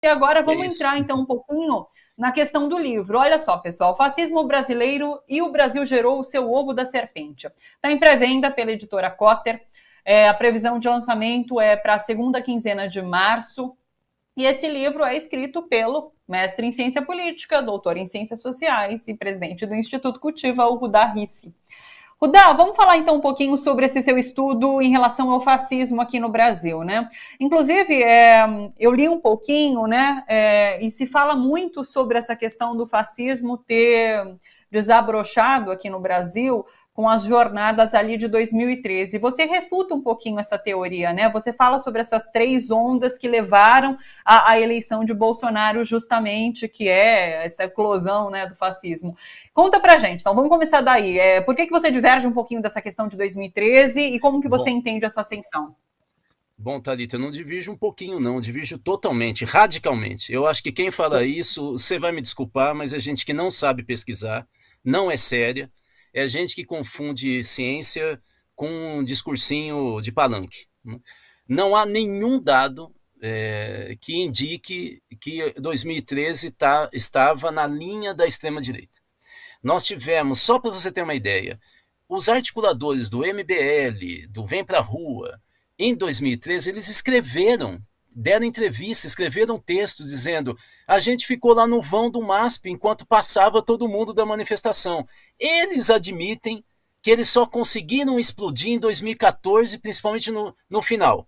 E agora É vamos isso. entrar então um pouquinho na questão do livro. Olha só, pessoal, Fascismo Brasileiro e o Brasil Gerou o Seu Ovo da Serpente. Está em pré-venda pela editora Cotter. A previsão de lançamento é para a segunda quinzena de março. E esse livro é escrito pelo mestre em ciência política, doutor em ciências sociais e presidente do Instituto Cultiva, o Rudá Rissi. Rudá, vamos falar então um pouquinho sobre esse seu estudo em relação ao fascismo aqui no Brasil, né? Inclusive, eu li um pouquinho, né? E se fala muito sobre essa questão do fascismo ter desabrochado aqui no Brasil com as jornadas ali de 2013. Você refuta um pouquinho essa teoria, né? Você fala sobre essas três ondas que levaram à eleição de Bolsonaro, justamente, que é essa eclosão, né, do fascismo. Conta pra gente, então vamos começar daí. Por que você diverge um pouquinho dessa questão de 2013 e como que você Bom, entende essa ascensão? bom, Thalita, eu não divirjo um pouquinho, não, divirjo totalmente, radicalmente. Eu acho que quem fala isso, você vai me desculpar, mas é gente que não sabe pesquisar, não é séria, é gente que confunde ciência com um discursinho de palanque, né? Não há nenhum dado que indique que 2013 estava na linha da extrema-direita. Nós tivemos, só para você ter uma ideia, os articuladores do MBL, do Vem Pra Rua, em 2013, eles escreveram, deram entrevista, escreveram texto dizendo: a gente ficou lá no vão do MASP enquanto passava todo mundo da manifestação. Eles admitem que eles só conseguiram explodir em 2014, principalmente no final.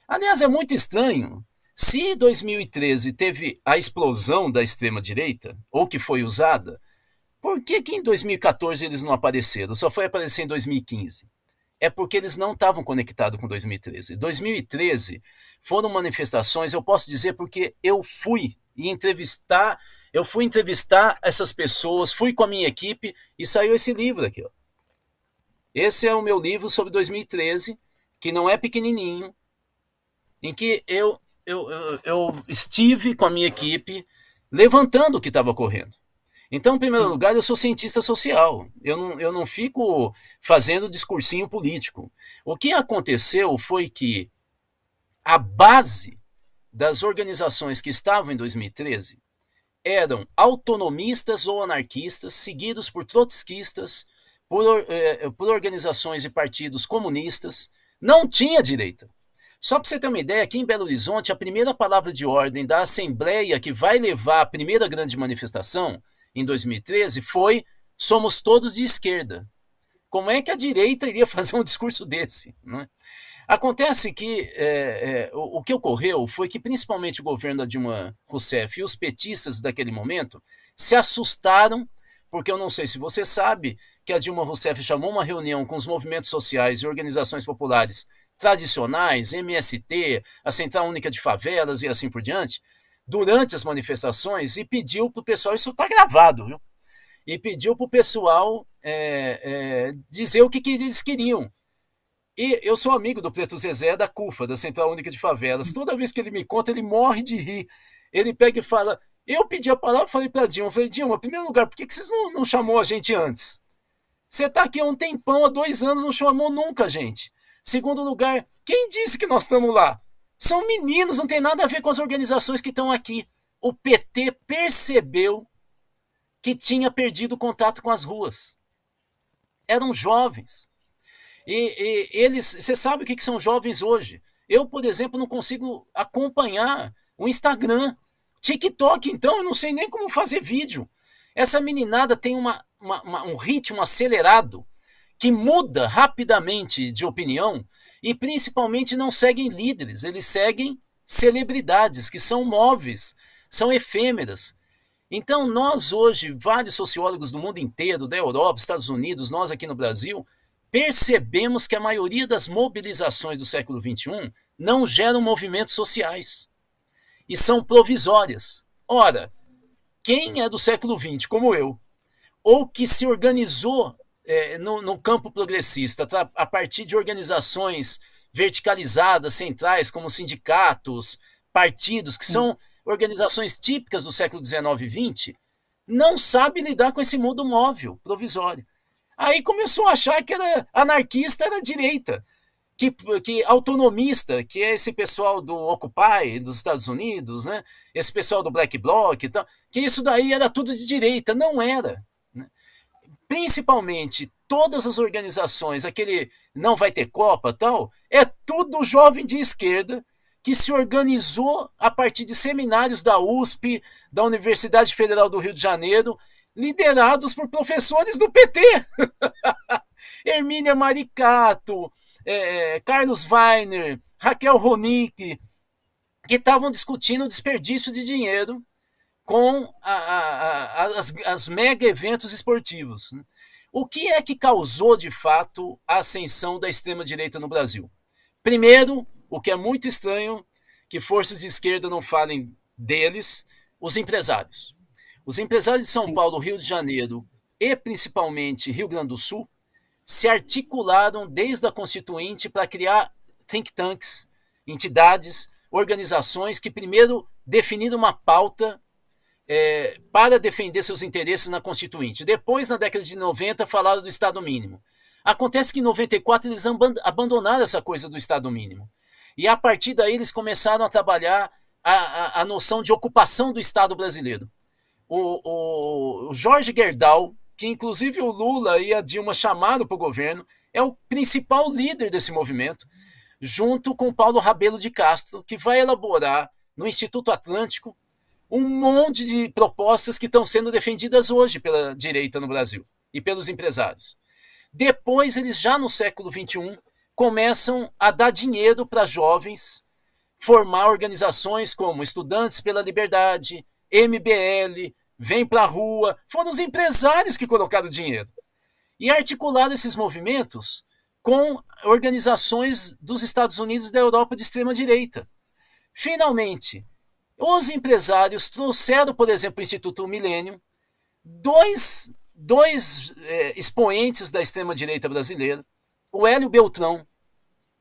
Aliás, é muito estranho. Se 2013 teve a explosão da extrema-direita, ou que foi usada, por que, que em 2014 eles não apareceram? Só foi aparecer em 2015. É porque eles não estavam conectados com 2013. 2013 foram manifestações, eu posso dizer, porque eu fui entrevistar essas pessoas, fui com a minha equipe e saiu esse livro aqui. Ó. Esse é o meu livro sobre 2013, que não é pequenininho, em que eu estive com a minha equipe levantando o que estava ocorrendo. Então, em primeiro Sim. lugar, eu sou cientista social. Eu não fico fazendo discursinho político. O que aconteceu foi que a base das organizações que estavam em 2013 eram autonomistas ou anarquistas, seguidos por trotskistas, por organizações e partidos comunistas. Não tinha direita. Só para você ter uma ideia, aqui em Belo Horizonte, a primeira palavra de ordem da Assembleia que vai levar a primeira grande manifestação, em 2013, foi: somos todos de esquerda. Como é que a direita iria fazer um discurso desse? Né? Acontece que o que ocorreu foi que principalmente o governo da Dilma Rousseff e os petistas daquele momento se assustaram, porque eu não sei se você sabe que a Dilma Rousseff chamou uma reunião com os movimentos sociais e organizações populares tradicionais, MST, a Central Única de Favelas e assim por diante, durante as manifestações e pediu para o pessoal, isso está gravado, viu? E pediu para o pessoal dizer o que eles queriam. E eu sou amigo do Preto Zezé da CUFA, da Central Única de Favelas. Toda vez que ele me conta, ele morre de rir. Ele pega e fala: eu pedi a palavra, falei para Dilma, eu falei: Dilma, em primeiro lugar, por que vocês não chamou a gente antes? Você está aqui há um tempão, há 2 anos, não chamou nunca a gente. Segundo lugar, quem disse que nós estamos lá? São meninos, não tem nada a ver com as organizações que estão aqui. O PT percebeu que tinha perdido o contato com as ruas. Eram jovens. E eles, você sabe o que são jovens hoje? Eu, por exemplo, não consigo acompanhar o Instagram. TikTok, então, eu não sei nem como fazer vídeo. Essa meninada tem um ritmo acelerado que muda rapidamente de opinião e principalmente não seguem líderes, eles seguem celebridades que são móveis, são efêmeras. Então, nós hoje, vários sociólogos do mundo inteiro, da Europa, Estados Unidos, nós aqui no Brasil, percebemos que a maioria das mobilizações do século XXI não geram movimentos sociais e são provisórias. Ora, quem é do século XX, como eu, ou que se organizou no campo progressista a partir de organizações verticalizadas, centrais, como sindicatos, partidos, que são organizações típicas do século XIX e XX, não sabe lidar com esse mundo móvel, provisório. Aí começou a achar que era anarquista, era direita, que autonomista, que é esse pessoal do Occupy dos Estados Unidos, né? Esse pessoal do Black Bloc e tal, que isso daí era tudo de direita. Não era. Né? Principalmente todas as organizações, aquele não vai ter Copa tal, é tudo jovem de esquerda que se organizou a partir de seminários da USP, da Universidade Federal do Rio de Janeiro, liderados por professores do PT. Hermínia Maricato, Carlos Weiner, Raquel Ronick, que estavam discutindo o desperdício de dinheiro com as mega eventos esportivos. O que é que causou, de fato, a ascensão da extrema-direita no Brasil? Primeiro, o que é muito estranho, que forças de esquerda não falem deles, os empresários. Os empresários de São Paulo, Rio de Janeiro e principalmente Rio Grande do Sul se articularam desde a Constituinte para criar think tanks, entidades, organizações que primeiro definiram uma pauta para defender seus interesses na Constituinte. Depois, na década de 90, falaram do Estado mínimo. Acontece que em 94 eles abandonaram essa coisa do Estado mínimo. E a partir daí eles começaram a trabalhar a noção de ocupação do Estado brasileiro. O Jorge Gerdau, que inclusive o Lula e a Dilma chamaram para o governo, é o principal líder desse movimento, junto com Paulo Rabelo de Castro, que vai elaborar no Instituto Atlântico um monte de propostas que estão sendo defendidas hoje pela direita no Brasil e pelos empresários. Depois, eles já no século XXI começam a dar dinheiro para jovens formar organizações como Estudantes pela Liberdade, MBL, Vem pra Rua. Foram os empresários que colocaram dinheiro. E articularam esses movimentos com organizações dos Estados Unidos e da Europa de extrema-direita. Finalmente, os empresários trouxeram, por exemplo, o Instituto Milênio, dois expoentes da extrema-direita brasileira, o Hélio Beltrão,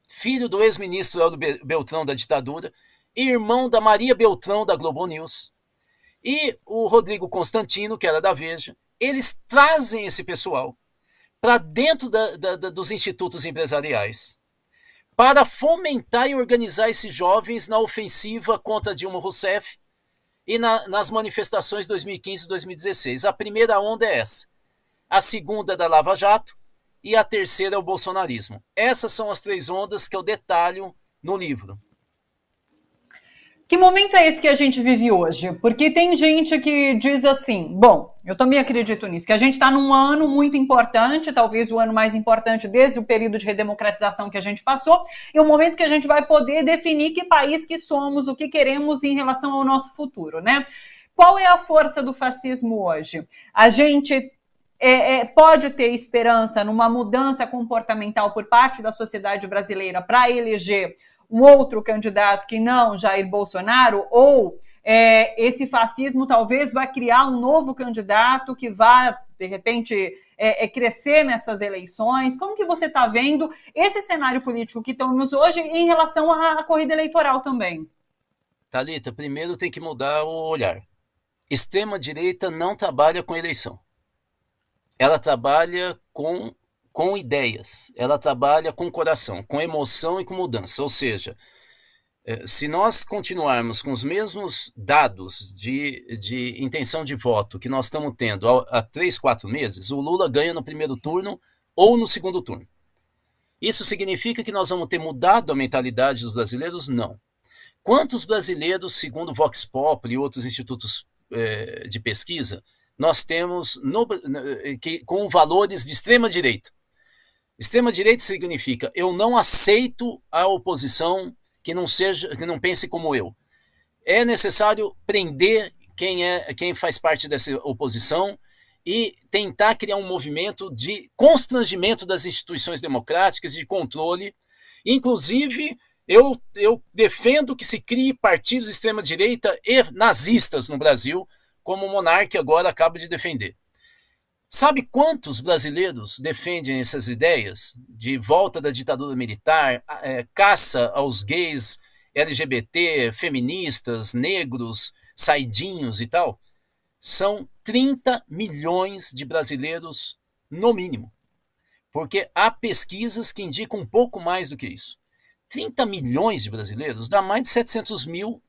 filho do ex-ministro Hélio Beltrão da ditadura, irmão da Maria Beltrão da Globo News, e o Rodrigo Constantino, que era da Veja. Eles trazem esse pessoal para dentro dos institutos empresariais para fomentar e organizar esses jovens na ofensiva contra Dilma Rousseff e nas manifestações de 2015 e 2016. A primeira onda é essa. A segunda é da Lava Jato e a terceira é o bolsonarismo. Essas são as 3 ondas que eu detalho no livro. Que momento é esse que a gente vive hoje? Porque tem gente que diz assim, bom, eu também acredito nisso, que a gente está num ano muito importante, talvez o ano mais importante desde o período de redemocratização que a gente passou, e o momento que a gente vai poder definir que país que somos, o que queremos em relação ao nosso futuro, né? Qual é a força do fascismo hoje? A gente pode ter esperança numa mudança comportamental por parte da sociedade brasileira para eleger um outro candidato que não Jair Bolsonaro, ou esse fascismo talvez vai criar um novo candidato que vai, de repente, crescer nessas eleições? Como que você está vendo esse cenário político que estamos hoje em relação à corrida eleitoral também? Thalita, primeiro tem que mudar o olhar. Extrema-direita não trabalha com eleição. Ela trabalha com ideias, ela trabalha com coração, com emoção e com mudança. Ou seja, se nós continuarmos com os mesmos dados de intenção de voto que nós estamos tendo há 3, 4 meses, o Lula ganha no primeiro turno ou no segundo turno. Isso significa que nós vamos ter mudado a mentalidade dos brasileiros? Não. Quantos brasileiros, segundo o Vox Populi e outros institutos de pesquisa, nós temos com valores de extrema-direita? Extrema-direita significa eu não aceito a oposição que não pense como eu. É necessário prender quem faz parte dessa oposição e tentar criar um movimento de constrangimento das instituições democráticas, de controle. Inclusive, eu defendo que se crie partidos de extrema-direita e nazistas no Brasil, como o Monark agora acaba de defender. Sabe quantos brasileiros defendem essas ideias de volta da ditadura militar, caça aos gays, LGBT, feministas, negros, saidinhos e tal? São 30 milhões de brasileiros, no mínimo. Porque há pesquisas que indicam um pouco mais do que isso. 30 milhões de brasileiros dá mais de 700 mil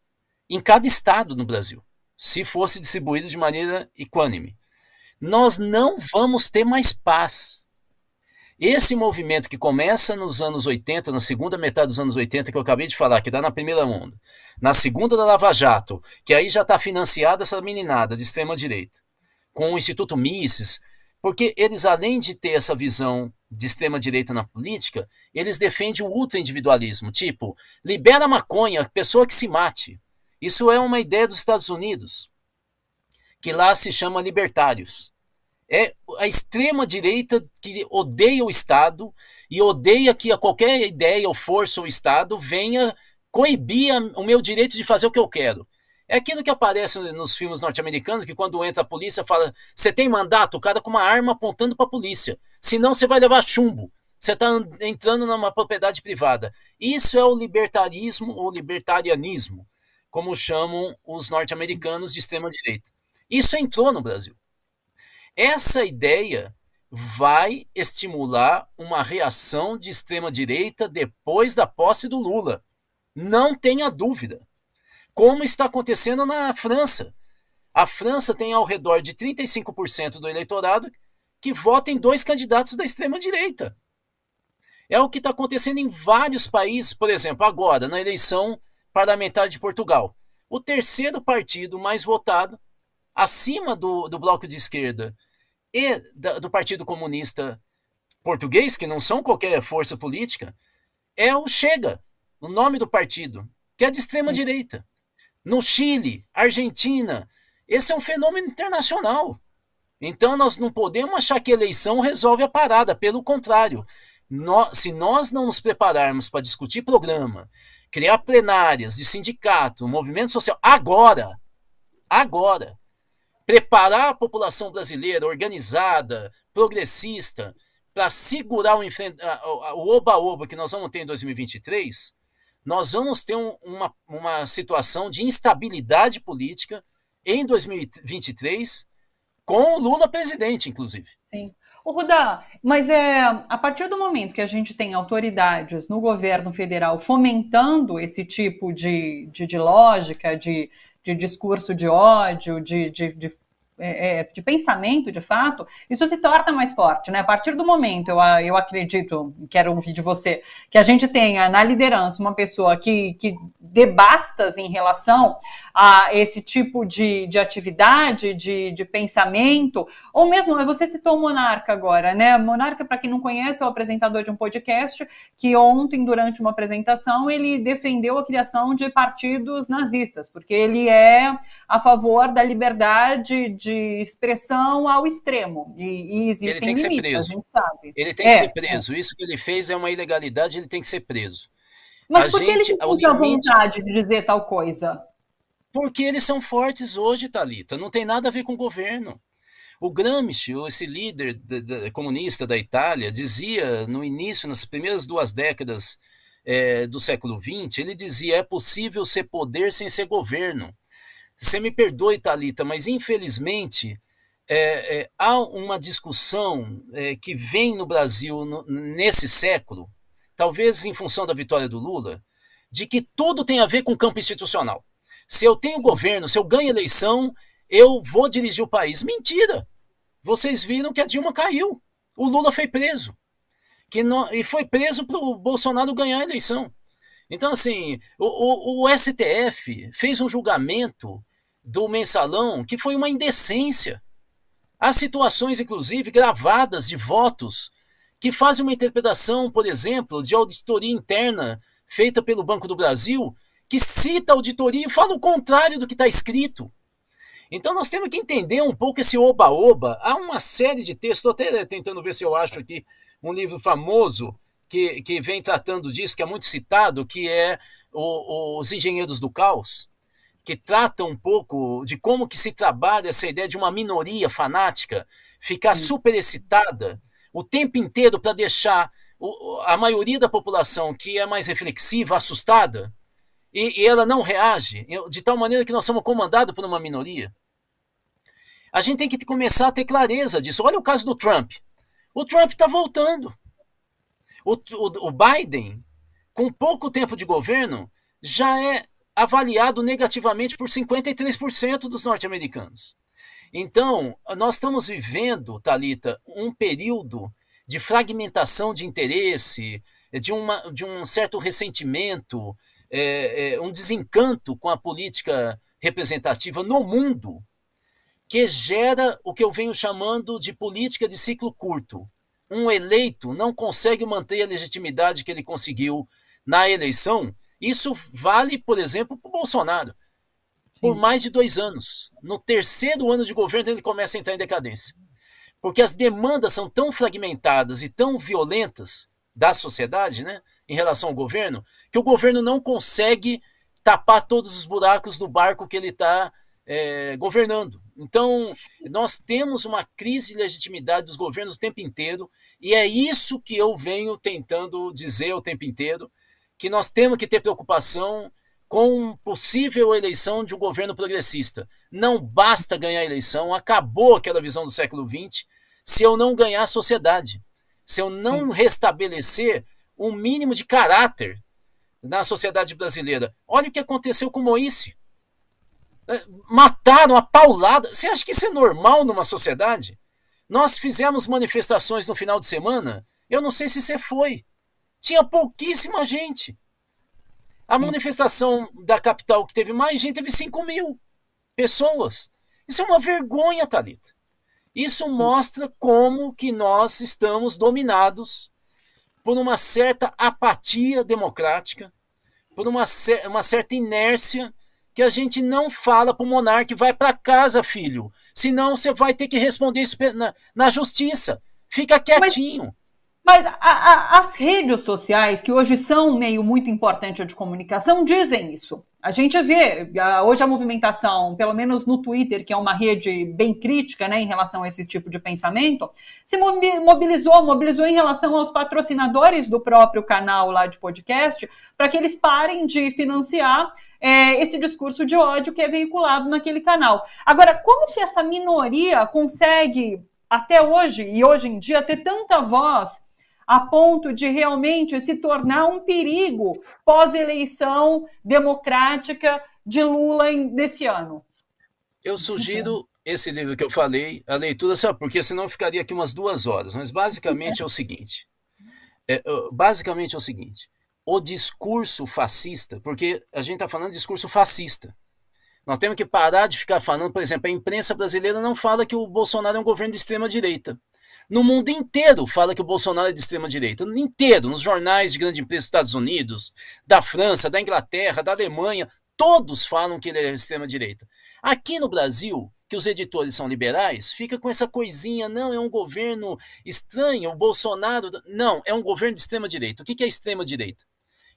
em cada estado no Brasil, se fosse distribuído de maneira equânime. Nós não vamos ter mais paz. Esse movimento que começa nos anos 80, na segunda metade dos anos 80, que eu acabei de falar, que dá na primeira onda, na segunda da Lava Jato, que aí já está financiada essa meninada de extrema-direita, com o Instituto Mises, porque eles, além de ter essa visão de extrema-direita na política, eles defendem o ultra-individualismo, tipo, libera a maconha, pessoa que se mate. Isso é uma ideia dos Estados Unidos, que lá se chama libertários. É a extrema-direita que odeia o Estado e odeia que a qualquer ideia ou força ou Estado venha coibir o meu direito de fazer o que eu quero. É aquilo que aparece nos filmes norte-americanos, que quando entra a polícia fala, você tem mandato? O cara com uma arma apontando para a polícia. Senão você vai levar chumbo. Você está entrando numa propriedade privada. Isso é o libertarismo ou libertarianismo, como chamam os norte-americanos de extrema-direita. Isso entrou no Brasil. Essa ideia vai estimular uma reação de extrema-direita depois da posse do Lula. Não tenha dúvida. Como está acontecendo na França. A França tem ao redor de 35% do eleitorado que vota em 2 candidatos da extrema-direita. É o que está acontecendo em vários países, por exemplo, agora, na eleição parlamentar de Portugal. O terceiro partido mais votado, acima do Bloco de Esquerda e do Partido Comunista Português, que não são qualquer força política, é o Chega, o nome do partido, que é de extrema-direita. No Chile, Argentina, esse é um fenômeno internacional. Então nós não podemos achar que a eleição resolve a parada, pelo contrário. Se nós não nos prepararmos para discutir programa, criar plenárias de sindicato, movimento social, agora, preparar a população brasileira organizada, progressista, para segurar o oba-oba que nós vamos ter em 2023, nós vamos ter uma situação de instabilidade política em 2023, com o Lula presidente, inclusive. Sim. O Rudá, mas a partir do momento que a gente tem autoridades no governo federal fomentando esse tipo de lógica, de discurso de ódio, de pensamento, de fato, isso se torna mais forte, né? A partir do momento, eu acredito, quero ouvir de você, que a gente tenha na liderança uma pessoa que dê bastas em relação a esse tipo de atividade, de pensamento, ou mesmo, você citou o Monarca agora, né? Monarca, para quem não conhece, é o apresentador de um podcast que ontem, durante uma apresentação, ele defendeu a criação de partidos nazistas, porque ele é a favor da liberdade de expressão ao extremo, e existem limites, a gente sabe. Ele tem que ser preso, isso que ele fez é uma ilegalidade, ele tem que ser preso. Mas por que ele se sente à vontade de dizer tal coisa? Porque eles são fortes hoje, Thalita, não tem nada a ver com o governo. O Gramsci, esse líder comunista da Itália, dizia no início, nas primeiras 2 décadas do século XX, ele dizia, é possível ser poder sem ser governo. Você me perdoe, Thalita, mas infelizmente há uma discussão que vem no Brasil nesse século, talvez em função da vitória do Lula, de que tudo tem a ver com o campo institucional. Se eu tenho governo, se eu ganho eleição, eu vou dirigir o país. Mentira! Vocês viram que a Dilma caiu. O Lula foi preso. E foi preso para o Bolsonaro ganhar a eleição. Então, assim, o STF fez um julgamento do Mensalão que foi uma indecência. Há situações, inclusive, gravadas de votos que fazem uma interpretação, por exemplo, de auditoria interna feita pelo Banco do Brasil, que cita a auditoria e fala o contrário do que está escrito. Então nós temos que entender um pouco esse oba-oba. Há uma série de textos, estou até tentando ver se eu acho aqui um livro famoso que vem tratando disso, que é muito citado, que é Os Engenheiros do Caos, que trata um pouco de como que se trabalha essa ideia de uma minoria fanática ficar superexcitada o tempo inteiro para deixar a maioria da população que é mais reflexiva, assustada, e ela não reage, de tal maneira que nós somos comandados por uma minoria. A gente tem que começar a ter clareza disso. Olha o caso do Trump. O Trump está voltando. O Biden com pouco tempo de governo, já é avaliado negativamente por 53% dos norte-americanos. Então, nós estamos vivendo, Thalita, um período de fragmentação de interesse, de um certo ressentimento, um desencanto com a política representativa no mundo, que gera o que eu venho chamando de política de ciclo curto. Um eleito não consegue manter a legitimidade que ele conseguiu na eleição. Isso vale, por exemplo, para o Bolsonaro. Por mais de 2 anos. No terceiro ano de governo, ele começa a entrar em decadência. Porque as demandas são tão fragmentadas e tão violentas da sociedade, né, em relação ao governo, que o governo não consegue tapar todos os buracos do barco que ele está governando. Então, nós temos uma crise de legitimidade dos governos o tempo inteiro, e é isso que eu venho tentando dizer o tempo inteiro, que nós temos que ter preocupação com possível eleição de um governo progressista. Não basta ganhar a eleição, acabou aquela visão do século XX, se eu não ganhar a sociedade, se eu não restabelecer um mínimo de caráter na sociedade brasileira. Olha o que aconteceu com o Moíse. Mataram a paulada. Você acha que isso é normal numa sociedade? Nós fizemos manifestações no final de semana, eu não sei se você foi. Tinha pouquíssima gente. A manifestação da capital que teve mais gente teve 5.000 pessoas. Isso é uma vergonha, Thalita. Isso mostra como que nós estamos dominados por uma certa apatia democrática, por uma certa inércia, que a gente não fala para o monarca, vai para casa, filho. Senão você vai ter que responder isso na justiça. Fica quietinho. Mas as redes sociais, que hoje são um meio muito importante de comunicação, dizem isso. A gente vê, hoje a movimentação, pelo menos no Twitter, que é uma rede bem crítica, né, em relação a esse tipo de pensamento, se mobilizou em relação aos patrocinadores do próprio canal lá de podcast, para que eles parem de financiar esse discurso de ódio que é veiculado naquele canal. Agora, como que essa minoria consegue, até hoje, e hoje em dia, ter tanta voz a ponto de realmente se tornar um perigo pós-eleição democrática de Lula nesse ano? Eu sugiro esse livro que eu falei, a leitura, sabe, porque senão ficaria aqui umas 2 horas, mas basicamente é o seguinte, o discurso fascista, porque a gente está falando de discurso fascista, nós temos que parar de ficar falando, por exemplo, a imprensa brasileira não fala que o Bolsonaro é um governo de extrema-direita. No mundo inteiro fala que o Bolsonaro é de extrema-direita. No inteiro, nos jornais de grande imprensa dos Estados Unidos, da França, da Inglaterra, da Alemanha, todos falam que ele é de extrema-direita. Aqui no Brasil, que os editores são liberais, fica com essa coisinha, não, é um governo estranho, o Bolsonaro... Não, é um governo de extrema-direita. O que é extrema-direita?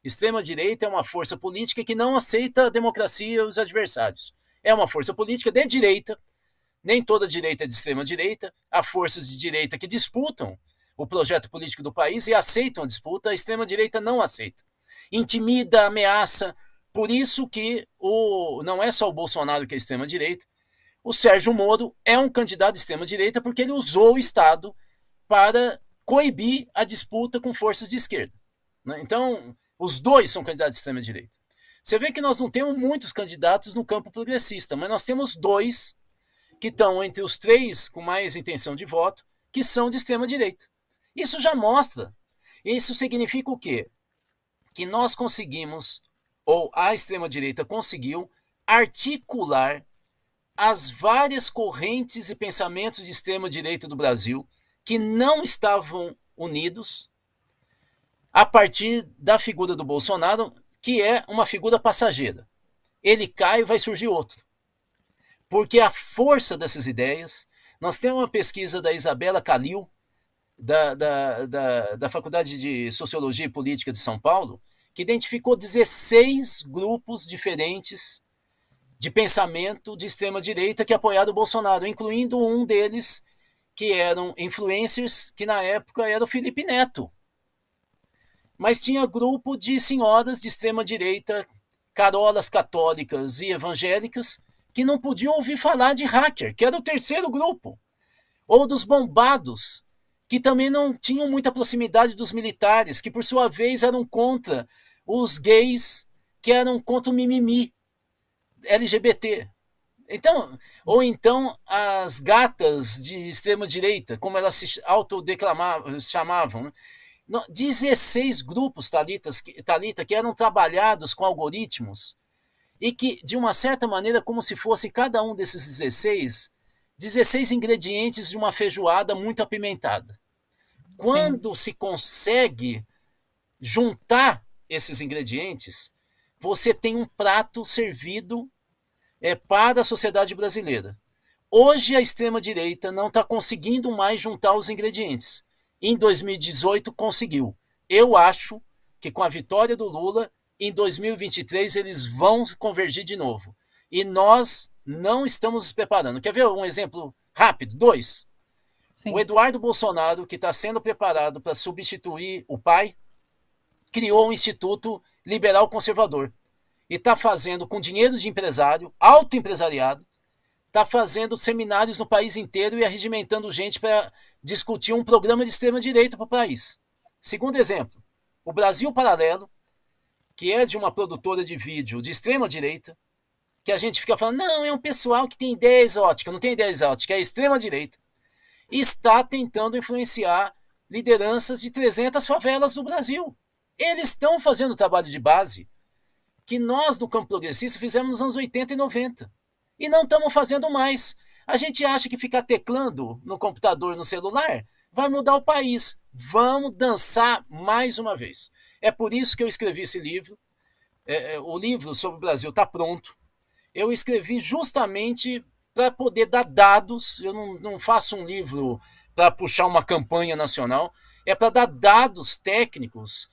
Extrema-direita é uma força política que não aceita a democracia e os adversários. É uma força política de direita. Nem toda direita é de extrema-direita. Há forças de direita que disputam o projeto político do país e aceitam a disputa. A extrema-direita não aceita. Intimida, ameaça. Por isso que não é só o Bolsonaro que é extrema-direita. O Sérgio Moro é um candidato de extrema-direita porque ele usou o Estado para coibir a disputa com forças de esquerda. Então, os dois são candidatos de extrema-direita. Você vê que nós não temos muitos candidatos no campo progressista, mas nós temos 2 que estão entre os 3 com mais intenção de voto, que são de extrema-direita. Isso já mostra. Isso significa o quê? Que nós conseguimos, ou a extrema-direita conseguiu, articular as várias correntes e pensamentos de extrema-direita do Brasil que não estavam unidos a partir da figura do Bolsonaro, que é uma figura passageira. Ele cai e vai surgir outro. Porque a força dessas ideias... Nós temos uma pesquisa da Isabela Calil, da Faculdade de Sociologia e Política de São Paulo, que identificou 16 grupos diferentes de pensamento de extrema-direita que apoiaram o Bolsonaro, incluindo um deles que eram influencers, que na época era o Felipe Neto. Mas tinha grupo de senhoras de extrema-direita, carolas católicas e evangélicas, que não podiam ouvir falar de hacker, que era o terceiro grupo. Ou dos bombados, que também não tinham muita proximidade dos militares, que por sua vez eram contra os gays que eram contra o mimimi LGBT. Então, ou então as gatas de extrema-direita, como elas se autodeclamavam, chamavam, né? 16 grupos, Thalita, que eram trabalhados com algoritmos e que, de uma certa maneira, como se fosse cada um desses 16 ingredientes de uma feijoada muito apimentada. Quando se consegue juntar esses ingredientes, você tem um prato servido para a sociedade brasileira. Hoje a extrema-direita não está conseguindo mais juntar os ingredientes. Em 2018 conseguiu. Eu acho que com a vitória do Lula, em 2023 eles vão convergir de novo. E nós não estamos nos preparando. Quer ver um exemplo rápido? 2. O Eduardo Bolsonaro, que está sendo preparado para substituir o pai, criou um Instituto Liberal Conservador. E está fazendo, com dinheiro de empresário, autoempresariado, está fazendo seminários no país inteiro e arregimentando gente para discutir um programa de extrema-direita para o país. Segundo exemplo, o Brasil Paralelo, que é de uma produtora de vídeo de extrema-direita, que a gente fica falando, não, é um pessoal que tem ideia exótica, não tem ideia exótica, é extrema-direita, e está tentando influenciar lideranças de 300 favelas do Brasil. Eles estão fazendo trabalho de base que nós, do campo progressista, fizemos nos anos 80 e 90. E não estamos fazendo mais. A gente acha que ficar teclando no computador, no celular, vai mudar o país. Vamos dançar mais uma vez. É por isso que eu escrevi esse livro. O livro sobre o Brasil está pronto. Eu escrevi justamente para poder dar dados. Eu não faço um livro para puxar uma campanha nacional. É para dar dados técnicos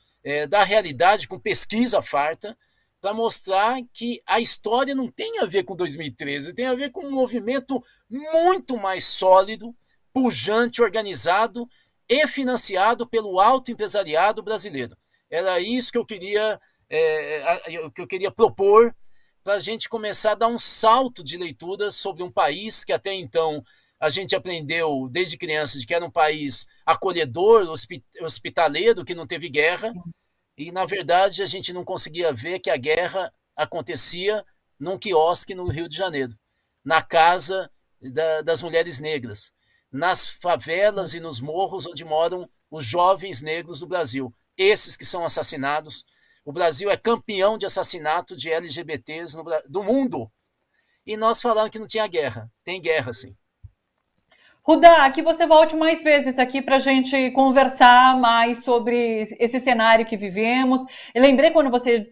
da realidade, com pesquisa farta, para mostrar que a história não tem a ver com 2013, tem a ver com um movimento muito mais sólido, pujante, organizado e financiado pelo alto empresariado brasileiro. Era isso que eu queria propor para a gente começar a dar um salto de leitura sobre um país que até então a gente aprendeu desde criança de que era um país acolhedor, hospitaleiro, que não teve guerra. E, na verdade, a gente não conseguia ver que a guerra acontecia num quiosque no Rio de Janeiro, na casa das mulheres negras, nas favelas e nos morros onde moram os jovens negros do Brasil, esses que são assassinados. O Brasil é campeão de assassinato de LGBTs do mundo. E nós falamos que não tinha guerra. Tem guerra, sim. Rudá, que você volte mais vezes aqui para a gente conversar mais sobre esse cenário que vivemos. Eu lembrei quando você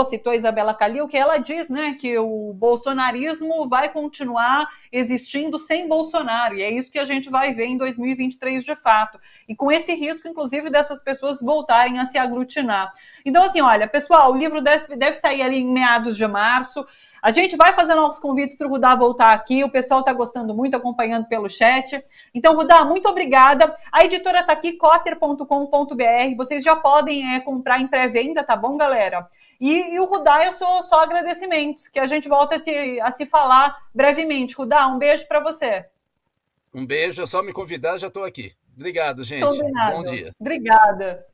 citou a Isabela Calil, que ela diz, né, que o bolsonarismo vai continuar existindo sem Bolsonaro, e é isso que a gente vai ver em 2023 de fato, e com esse risco, inclusive, dessas pessoas voltarem a se aglutinar. Então, assim, olha, pessoal, o livro deve sair ali em meados de março. A gente vai fazer novos convites para o Rudá voltar aqui. O pessoal está gostando muito, acompanhando pelo chat. Então, Rudá, muito obrigada. A editora está aqui, cotter.com.br. Vocês já podem comprar em pré-venda, tá bom, galera? E o Rudá, eu sou só agradecimentos, que a gente volta a se falar brevemente. Rudá, um beijo para você. Um beijo, é só me convidar, já estou aqui. Obrigado, gente. Combinado. Bom dia. Obrigada.